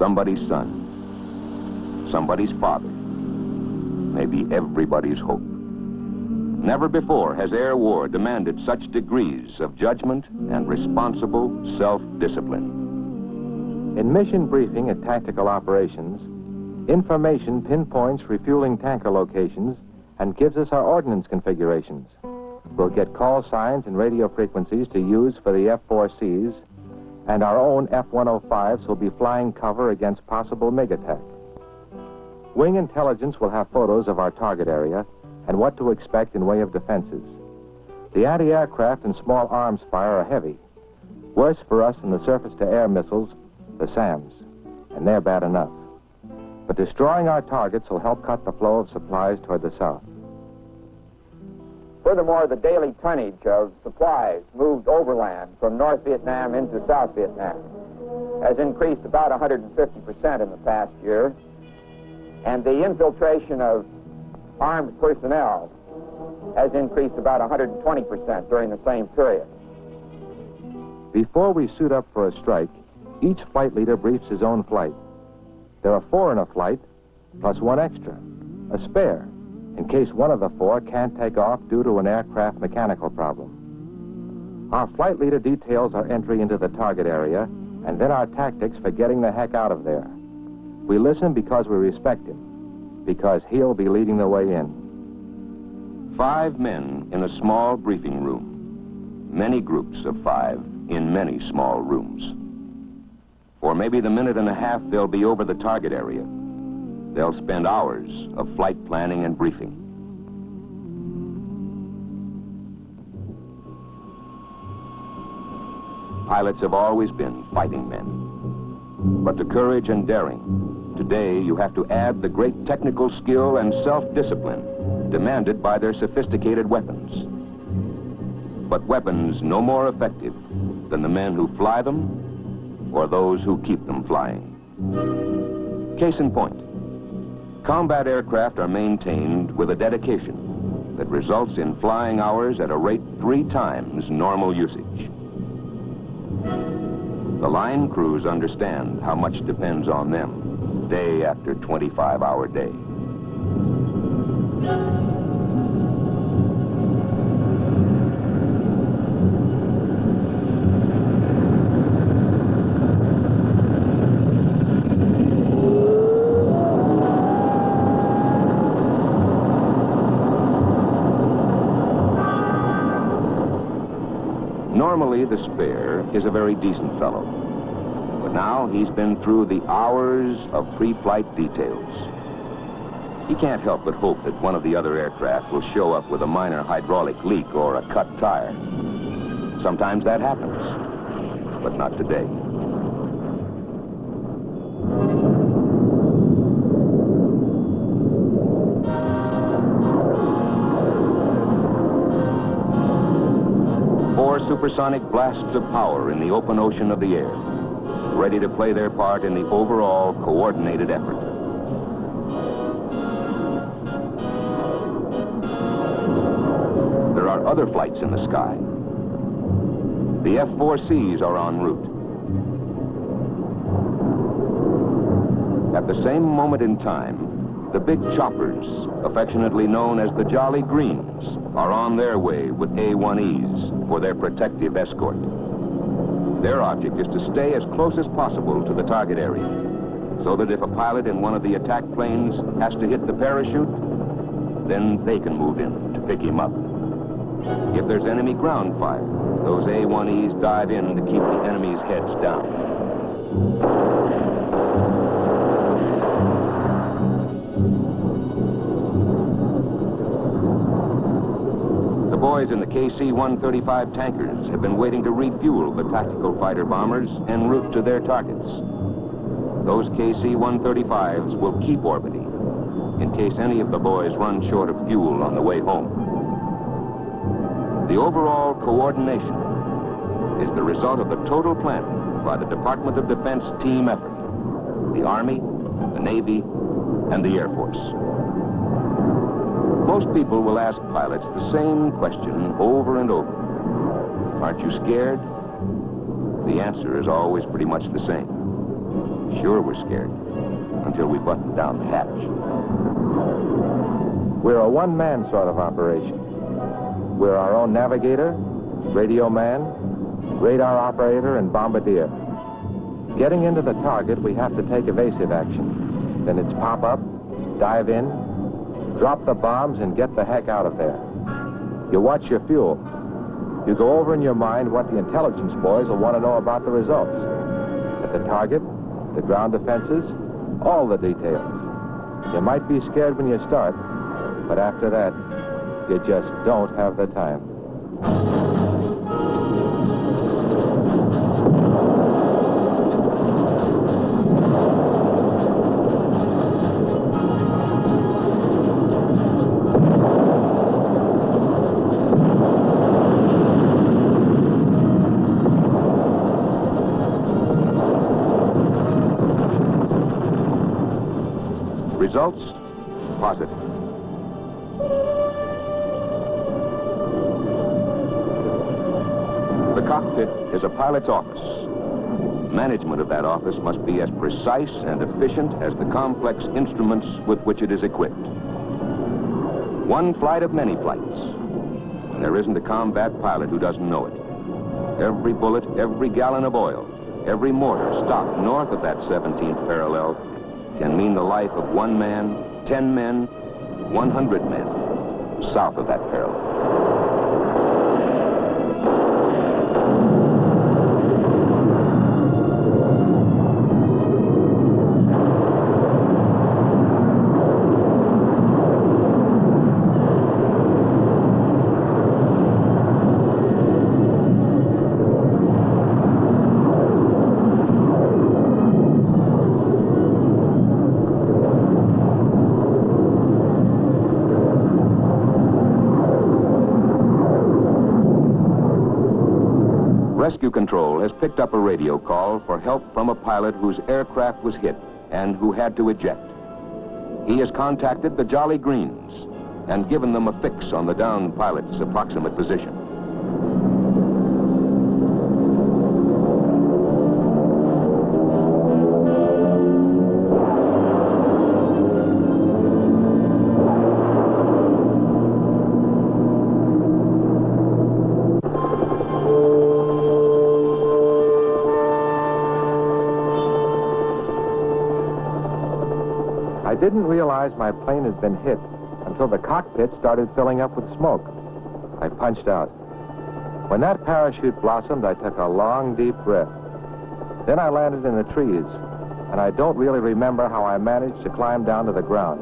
somebody's son, somebody's father, maybe everybody's hope. Never before has air war demanded such degrees of judgment and responsible self-discipline. In mission briefing at tactical operations, information pinpoints refueling tanker locations and gives us our ordnance configurations. We'll get call signs and radio frequencies to use for the F-4Cs, and our own F-105s will be flying cover against possible MiG attack. Wing intelligence will have photos of our target area and what to expect in way of defenses. The anti-aircraft and small arms fire are heavy. Worse for us than the surface-to-air missiles, the SAMs, and they're bad enough. But destroying our targets will help cut the flow of supplies toward the south. Furthermore, the daily tonnage of supplies moved overland from North Vietnam into South Vietnam has increased about 150% in the past year, and the infiltration of armed personnel has increased about 120% during the same period. Before we suit up for a strike, each flight leader briefs his own flight. There are 4 in a flight, plus 1 extra, a spare, in case one of the 4 can't take off due to an aircraft mechanical problem. Our flight leader details our entry into the target area, and then our tactics for getting the heck out of there. We listen because we respect him, because he'll be leading the way in. 5 men in a small briefing room. Many groups of 5 in many small rooms. For maybe the minute and a half they'll be over the target area. They'll spend hours of flight planning and briefing. Pilots have always been fighting men. But to courage and daring, today you have to add the great technical skill and self-discipline demanded by their sophisticated weapons. But weapons no more effective than the men who fly them or those who keep them flying. Case in point, combat aircraft are maintained with a dedication that results in flying hours at a rate 3 times normal usage. The line crews understand how much depends on them day after 25-hour day. Normally, the spare is a very decent fellow. But now he's been through the hours of pre-flight details. He can't help but hope that one of the other aircraft will show up with a minor hydraulic leak or a cut tire. Sometimes that happens, but not today. Supersonic blasts of power in the open ocean of the air, ready to play their part in the overall coordinated effort. There are other flights in the sky. The F-4Cs are en route. At the same moment in time, the big choppers, affectionately known as the Jolly Greens, are on their way with A-1Es for their protective escort. Their object is to stay as close as possible to the target area, so that if a pilot in one of the attack planes has to hit the parachute, then they can move in to pick him up. If there's enemy ground fire, those A-1Es dive in to keep the enemy's heads down. The boys in the KC-135 tankers have been waiting to refuel the tactical fighter bombers en route to their targets. Those KC-135s will keep orbiting in case any of the boys run short of fuel on the way home. The overall coordination is the result of the total planning by the Department of Defense team effort, the Army, the Navy, and the Air Force. Most people will ask pilots the same question over and over. Aren't you scared? The answer is always pretty much the same. Sure, we're scared. Until we button down the hatch. We're a one-man sort of operation. We're our own navigator, radio man, radar operator, and bombardier. Getting into the target, we have to take evasive action. Then it's pop up, dive in, drop the bombs, and get the heck out of there. You watch your fuel. You go over in your mind what the intelligence boys will want to know about the results. At the target, the ground defenses, all the details. You might be scared when you start, but after that, you just don't have the time. Results? Positive. The cockpit is a pilot's office. Management of that office must be as precise and efficient as the complex instruments with which it is equipped. One flight of many flights. And there isn't a combat pilot who doesn't know it. Every bullet, every gallon of oil, every mortar stopped north of that 17th parallel can mean the life of 1 man, 10 men, 100 men south of that parallel. Rescue Control has picked up a radio call for help from a pilot whose aircraft was hit and who had to eject. He has contacted the Jolly Greens and given them a fix on the downed pilot's approximate position. I didn't realize my plane had been hit until the cockpit started filling up with smoke. I punched out. When that parachute blossomed, I took a long, deep breath. Then I landed in the trees, and I don't really remember how I managed to climb down to the ground.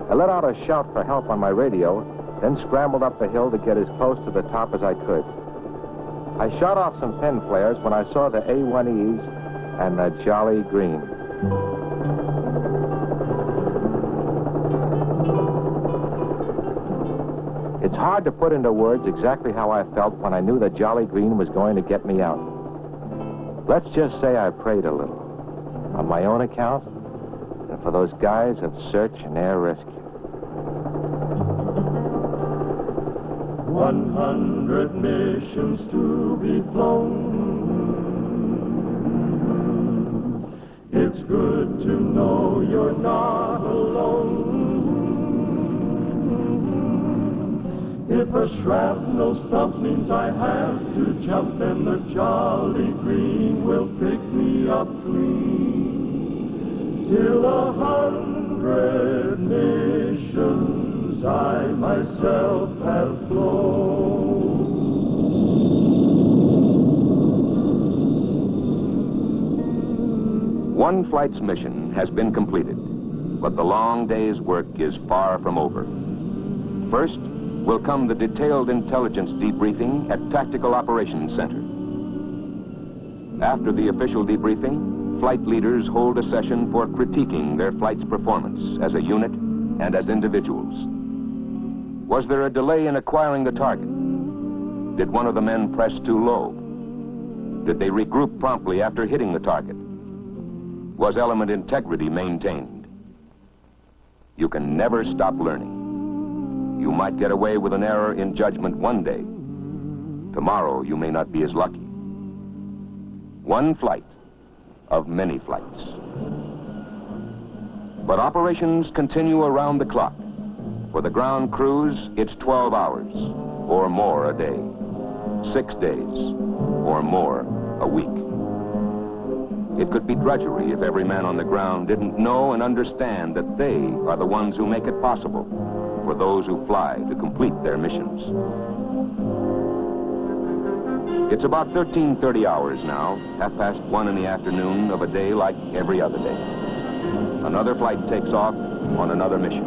I let out a shout for help on my radio, then scrambled up the hill to get as close to the top as I could. I shot off some pin flares when I saw the A-1Es and the Jolly Green. It's hard to put into words exactly how I felt when I knew the Jolly Green was going to get me out. Let's just say I prayed a little, on my own account, and for those guys of search and air rescue. 100 missions to be flown. It's good to know you're not alone. If a shrapnel stump means I have to jump, then the Jolly Green will pick me up clean. Till 100 missions I myself have flown. One flight's mission has been completed, but the long day's work is far from over. First will come the detailed intelligence debriefing at Tactical Operations Center. After the official debriefing, flight leaders hold a session for critiquing their flight's performance as a unit and as individuals. Was there a delay in acquiring the target? Did one of the men press too low? Did they regroup promptly after hitting the target? Was element integrity maintained? You can never stop learning. You might get away with an error in judgment one day. Tomorrow, you may not be as lucky. One flight, of many flights. But operations continue around the clock. For the ground crews, it's 12 hours or more a day, 6 days or more a week. It could be drudgery if every man on the ground didn't know and understand that they are the ones who make it possible for those who fly to complete their missions. It's about 13:30 hours now, 1:30 in the afternoon of a day like every other day. Another flight takes off on another mission.